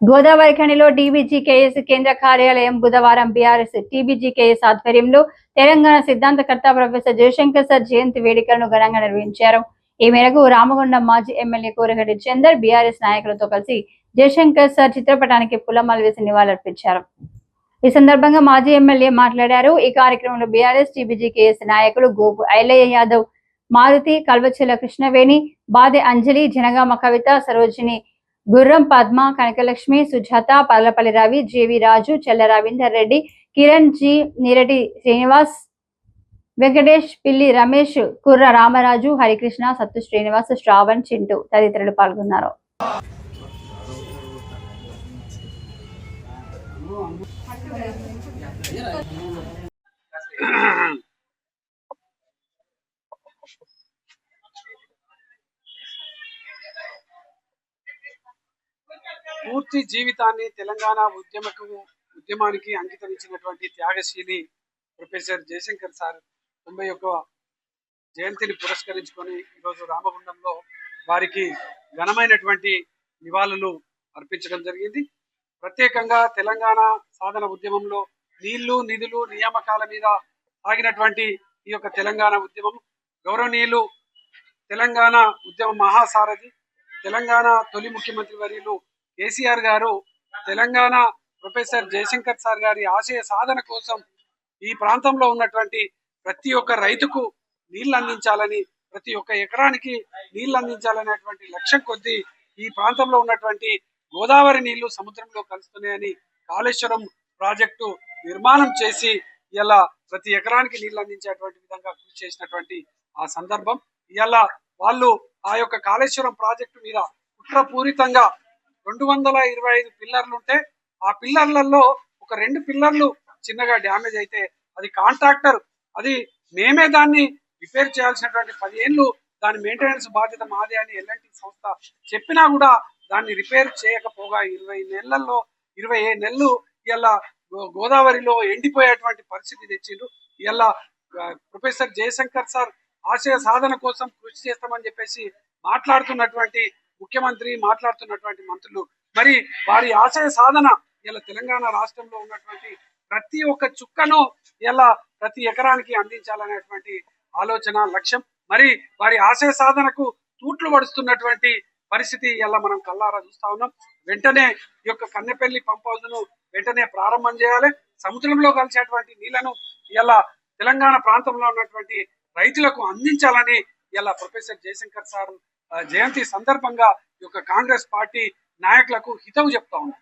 Godavari ఖనిలో TBGKS కేంద్ర కార్యాలయం బుధవారం బీఆర్ఎస్ టీబీజీకేఎస్ ఆధ్వర్యంలో తెలంగాణ సిద్ధాంతకర్త ప్రొఫెసర్ జయశంకర్ సార్ జయంతి వేడుకలను ఘనంగా నిర్వహించారు. ఈ మేరకు రామగుండం మాజీ ఎమ్మెల్యే కోరగడ్డి చందర్ బీఆర్ఎస్ నాయకులతో కలిసి జయశంకర్ సార్ చిత్రపటానికి పూలమాల వేసి నివాళులర్పించారు. ఈ సందర్భంగా మాజీ ఎమ్మెల్యే మాట్లాడారు. ఈ కార్యక్రమంలో బీఆర్ఎస్ టీబీజీకేఎస్ నాయకులు గోపు ఐలయ్య యాదవ్, మారుతి, కల్వచెల్ల కృష్ణవేణి, బాదె అంజలి, జనగామ కవిత, సరోజిని, గుర్రం పద్మ, కనకలక్ష్మి, సుజాత, పర్లపల్లి రవి, జేవి రాజు, చెల్ల రవీందర్ రెడ్డి, కిరణ్ జీ, నీరటి శ్రీనివాస్, వెంకటేష్, పిల్లి రమేష్, కుర్ర రామరాజు, హరికృష్ణ, సత్తు శ్రీనివాస్, శ్రావణ్, చింటూ తదితరులు పాల్గొన్నారు. పూర్తి జీవితాన్ని తెలంగాణ ఉద్యమానికి అంకితం ఇచ్చినటువంటి త్యాగశీలి ప్రొఫెసర్ జయశంకర్ సార్ 91వ జయంతిని పురస్కరించుకొని ఈరోజు రామగుండంలో వారికి ఘనమైనటువంటి నివాళులు అర్పించడం జరిగింది. ప్రత్యేకంగా తెలంగాణ సాధన ఉద్యమంలో నీళ్లు, నిధులు, నియామకాల మీద సాగినటువంటి ఈ యొక్క తెలంగాణ ఉద్యమం గౌరవనీయులు తెలంగాణ ఉద్యమ మహాసారథి, తెలంగాణ తొలి ముఖ్యమంత్రి వర్యులు కేసీఆర్ గారు తెలంగాణ ప్రొఫెసర్ జయశంకర్ సార్ గారి ఆశయ సాధన కోసం ఈ ప్రాంతంలో ఉన్నటువంటి ప్రతి ఒక్క రైతుకు నీళ్లు అందించాలని, ప్రతి ఒక్క ఎకరానికి నీళ్లు అందించాలనేటువంటి లక్ష్యం కొద్దీ ఈ ప్రాంతంలో ఉన్నటువంటి గోదావరి నీళ్లు సముద్రంలో కలుస్తున్నాయని కాళేశ్వరం ప్రాజెక్టు నిర్మాణం చేసి ఇలా ప్రతి ఎకరానికి నీళ్లు అందించేటువంటి విధంగా కృషి చేసినటువంటి ఆ సందర్భం. ఇలా వాళ్ళు ఆ యొక్క కాళేశ్వరం ప్రాజెక్టు మీద కుట్రపూరితంగా 225 పిల్లర్లు ఉంటే ఆ పిల్లర్లలో ఒక 2 పిల్లర్లు చిన్నగా డ్యామేజ్ అయితే అది కాంట్రాక్టర్, అది మేమే దాన్ని రిపేర్ చేయాల్సినటువంటి 10 ఏళ్ళు దాని మెయింటెనెన్స్ బాధ్యత మాదే అని ఎల్ఎన్టీ సంస్థ చెప్పినా కూడా దాన్ని రిపేర్ చేయకపోగా 27 నెలలు ఇలా గోదావరిలో ఎండిపోయేటువంటి పరిస్థితి తెచ్చిండ్రు. ఇలా ప్రొఫెసర్ జయశంకర్ సార్ ఆశయ సాధన కోసం కృషి చేస్తామని చెప్పేసి మాట్లాడుతున్నటువంటి ముఖ్యమంత్రి, మాట్లాడుతున్నటువంటి మంత్రులు, మరి వారి ఆశయ సాధన ఇలా తెలంగాణ రాష్ట్రంలో ఉన్నటువంటి ప్రతి ఒక్క చుక్కను ఇలా ప్రతి ఎకరానికి అందించాలనేటువంటి ఆలోచన, లక్ష్యం. మరి వారి ఆశయ సాధనకు తూట్లు పడుస్తున్నటువంటి పరిస్థితి ఇలా మనం కల్లారా చూస్తా ఉన్నాం. వెంటనే ఈ యొక్క కన్నెపల్లి పంప్ హౌస్ ను వెంటనే ప్రారంభం చేయాలి. సముద్రంలో కలిసేటువంటి నీళ్లను ఇలా తెలంగాణ ప్రాంతంలో ఉన్నటువంటి రైతులకు అందించాలని ఇలా ప్రొఫెసర్ జయశంకర్ సార్ జయంతి సందర్భంగా ఈ యొక్క కాంగ్రెస్ పార్టీ నాయకులకు హితవు చెప్తా ఉన్నాం.